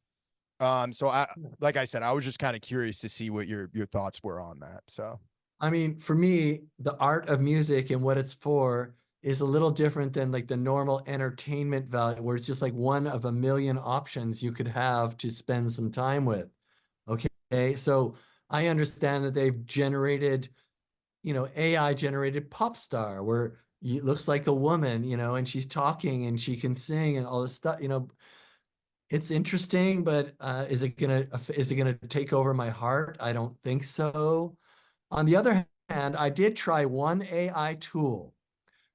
So like I said, I was just kind of curious to see what your thoughts were on that. So I mean, for me, the art of music and what it's for is a little different than like the normal entertainment value, where it's just like one of a million options you could have to spend some time with. Okay. So I understand that they've generated, AI generated pop star where it looks like a woman, and she's talking and she can sing and all this stuff. It's interesting, but is it gonna take over my heart? I don't think so. On the other hand, I did try one AI tool,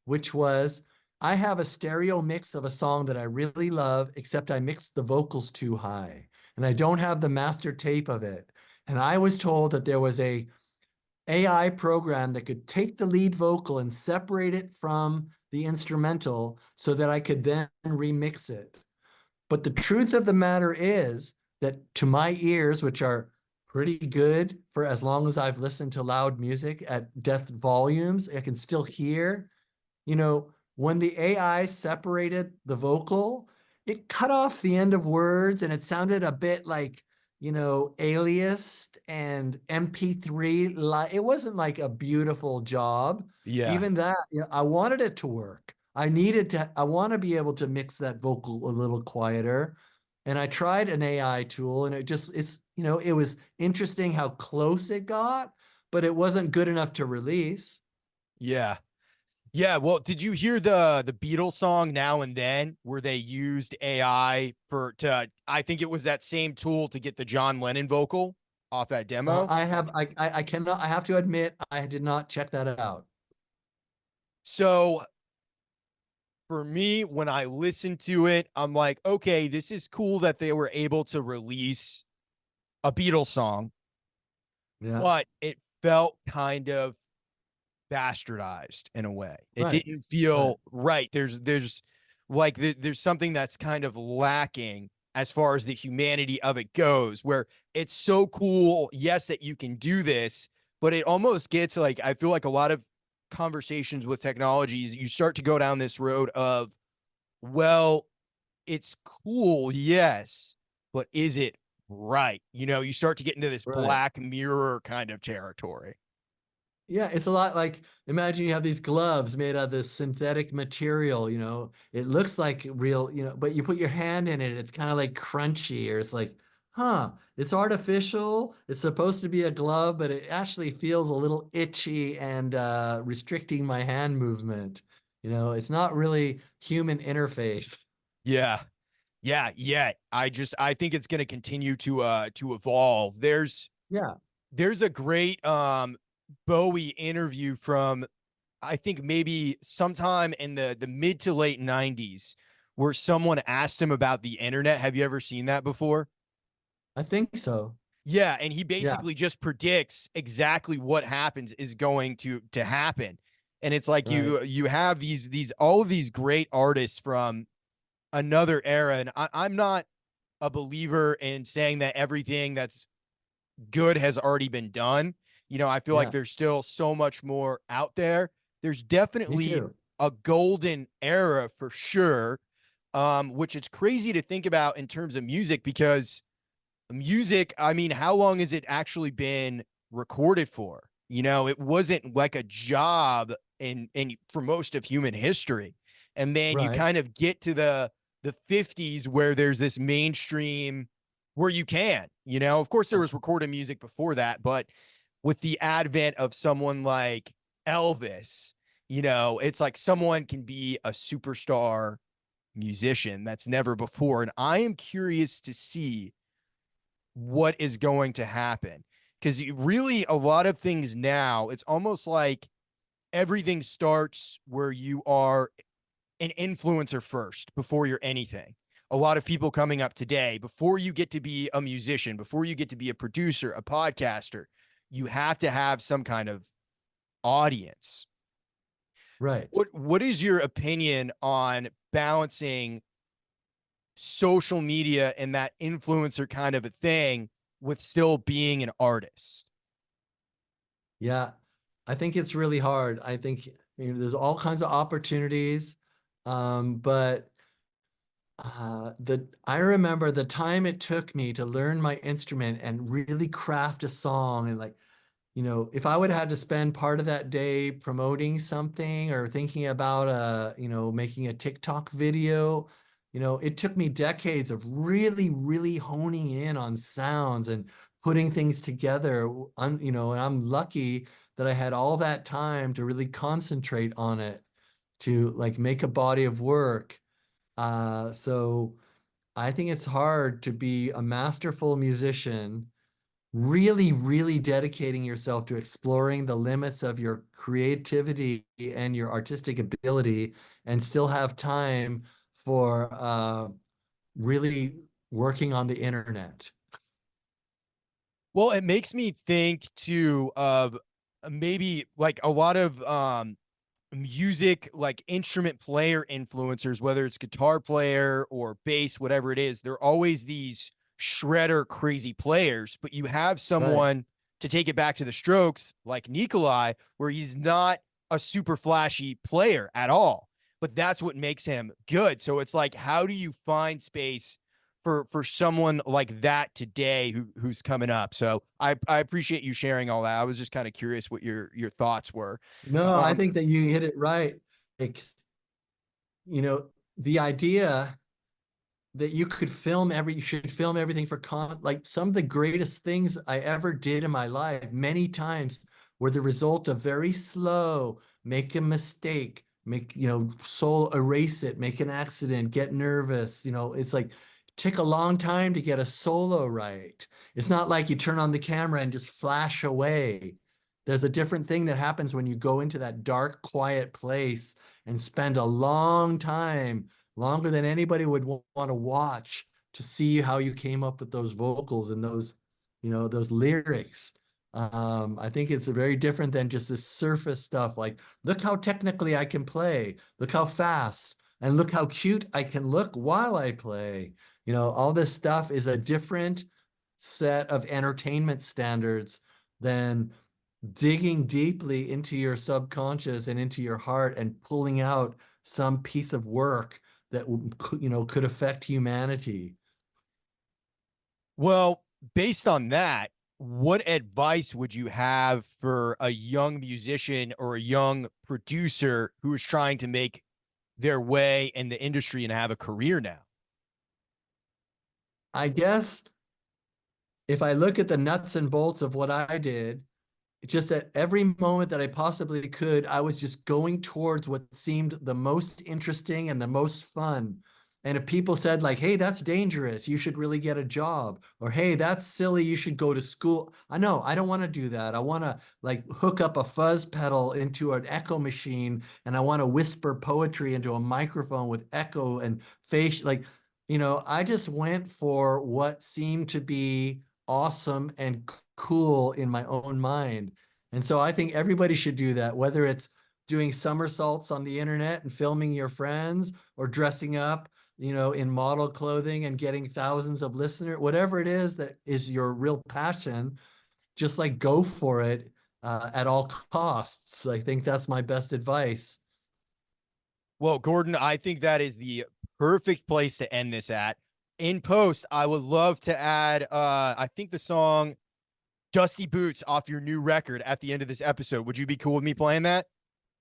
which was I have a stereo mix of a song that I really love, except I mixed the vocals too high, and I don't have the master tape of it. And I was told that there was a AI program that could take the lead vocal and separate it from the instrumental so that I could then remix it. But the truth of the matter is that to my ears, which are pretty good for as long as I've listened to loud music at death volumes, I can still hear, when the AI separated the vocal, it cut off the end of words and it sounded a bit like, aliased and MP3. It wasn't like a beautiful job. yeah, Even that, I wanted it to work. I want to be able to mix that vocal a little quieter. And I tried an AI tool and it was interesting how close it got, but it wasn't good enough to release. yeah. Yeah, well, did you hear the Beatles song Now and Then where they used AI for to I think it was that same tool to get the John Lennon vocal off that demo? I cannot, I have to admit, I did not check that out. So for me, when I listened to it, I'm like, okay, this is cool that they were able to release a Beatles song, Yeah. but it felt kind of bastardized in a way. It Right. didn't Right. feel right. There's like there's something that's kind of lacking as far as the humanity of it goes, where it's so cool, yes, that you can do this, but it almost gets like I feel like a lot of conversations with technologies, you start to go down this road of, well, it's cool, yes, but is it right? You start to get into this Right. Black Mirror kind of territory. Yeah, it's a lot like imagine you have these gloves made out of this synthetic material, it looks like real, but you put your hand in it, it's kind of like crunchy, or it's like, huh, it's artificial. It's supposed to be a glove, but it actually feels a little itchy and restricting my hand movement. It's not really human interface. Yeah. Yeah. I think it's going to continue to evolve. Yeah, There's a great Bowie interview from I think maybe sometime in the mid to late 90s where someone asked him about the internet. Have you ever seen that before? I think so. Yeah, and he Yeah, basically just predicts exactly what happens is going to happen. And it's like right. you have these all of these great artists from another era, and I'm not a believer in saying that everything that's good has already been done. I feel like Yeah, there's still so much more out there. There's me definitely too. a golden era for sure, which it's crazy to think about in terms of music because music, I mean, how long has it actually been recorded for? It wasn't like a job in for most of human history. And then you Right. kind of get to the 50s where there's this mainstream where you can, you know, of course there was recorded music before that, but with the advent of someone like Elvis, you know, it's like someone can be a superstar musician that's never before. And I am curious to see what is going to happen because really a lot of things now, it's almost like everything starts where you are an influencer first before you're anything. A lot of people coming up today, before you get to be a musician, before you get to be a producer, a podcaster, you have to have some kind of audience. Right. What is your opinion on balancing social media and that influencer kind of a thing with still being an artist? Yeah, I think it's really hard. I think there's all kinds of opportunities, but the I remember the time it took me to learn my instrument and really craft a song and like, if I would have had to spend part of that day promoting something or thinking about making a TikTok video, it took me decades of really, really honing in on sounds and putting things together. And I'm lucky that I had all that time to really concentrate on it, to like make a body of work. So I think it's hard to be a masterful musician, really, really dedicating yourself to exploring the limits of your creativity and your artistic ability, and still have time for really working on the internet. Well, it makes me think too of maybe like a lot of music, like instrument player influencers, whether it's guitar player or bass, whatever it is, they're always these shredder crazy players, but you have Right. someone to take it back to the Strokes like Nikolai, where he's not a super flashy player at all, but that's what makes him good. So it's like, how do you find space for someone like that today who's coming up? So I appreciate you sharing all that. I was just kind of curious what your thoughts were. No, I Um, think that you hit it right. Like, the idea that you should film everything for like some of the greatest things I ever did in my life many times were the result of very slow, make a mistake, soul erase it, make an accident, get nervous. It's like take a long time to get a solo right. It's not like you turn on the camera and just flash away. There's a different thing that happens when you go into that dark, quiet place and spend a long time, longer than anybody would want to watch, to see how you came up with those vocals and those lyrics. I think it's very different than just this surface stuff. Like, look how technically I can play, look how fast, and look how cute I can look while I play. All this stuff is a different set of entertainment standards than digging deeply into your subconscious and into your heart and pulling out some piece of work that could affect humanity. Well, based on that, what advice would you have for a young musician or a young producer who is trying to make their way in the industry and have a career now? I guess if I look at the nuts and bolts of what I did, just at every moment that I possibly could, I was just going towards what seemed the most interesting and the most fun. And if people said like, "Hey, that's dangerous, you should really get a job," or "Hey, that's silly, you should go to school," I know I don't want to do that. I want to like hook up a fuzz pedal into an echo machine, and I want to whisper poetry into a microphone with echo and face. Like, I just went for what seemed to be awesome and cool in my own mind. And so I think everybody should do that, whether it's doing somersaults on the internet and filming your friends, or dressing up, in model clothing and getting thousands of listeners, whatever it is that is your real passion, just like go for it at all costs. I think that's my best advice. Well, Gordon, I think that is the perfect place to end this at. In post, I would love to add I think the song Dusty Boots off your new record at the end of this episode. Would you be cool with me playing that?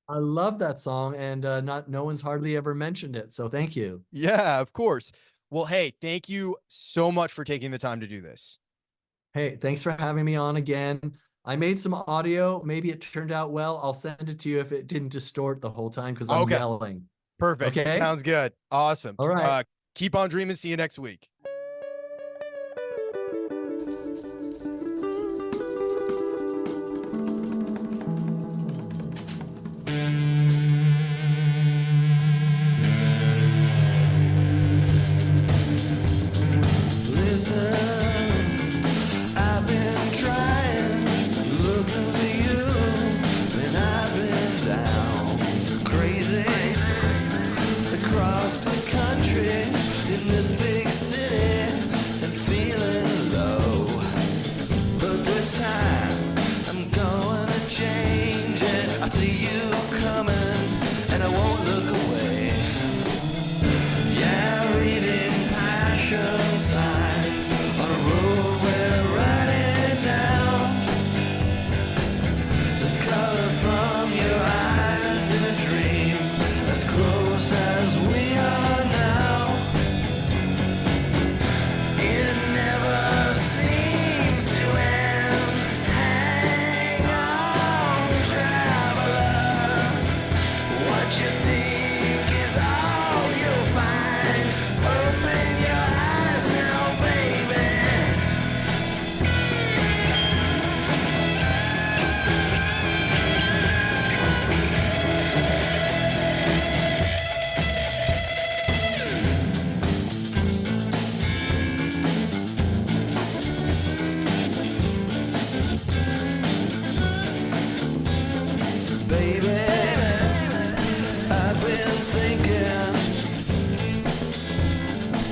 I love that song, and no one's hardly ever mentioned it. So thank you. Yeah, of course. Well, hey, thank you so much for taking the time to do this. Hey, thanks for having me on again. I made some audio. Maybe it turned out well. I'll send it to you if it didn't distort the whole time because I'm Okay, yelling. perfect. Okay? Sounds good. Awesome. All right. Keep on dreaming. See you next week. Across the country in this big city and feeling low. But this time I'm gonna change it. I see you coming and I won't look away. Yeah, reading passion signs on a road we're riding down. The color from your eyes in a dream as close as we are now. It never seems to end. Hang on, traveler. What you think is all you'll find. Open your eyes now, baby. Baby, I've been thinking,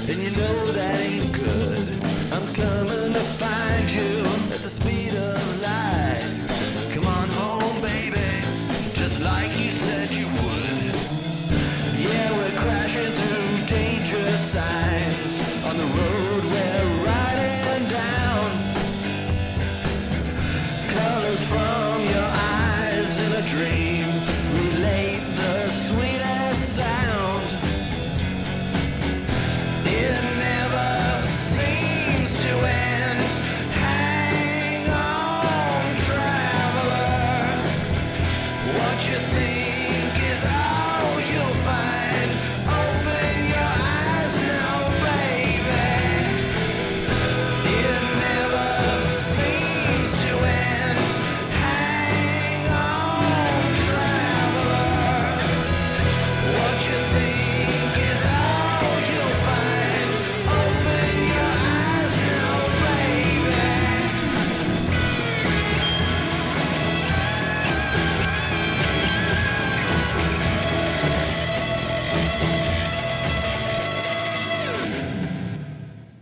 and you know that ain't good. I'm coming to find you at the speed of light. Come on home, baby, just like you said you would. Yeah, we're crashing through danger signs on the road we're riding down. Colors from your eyes in a dream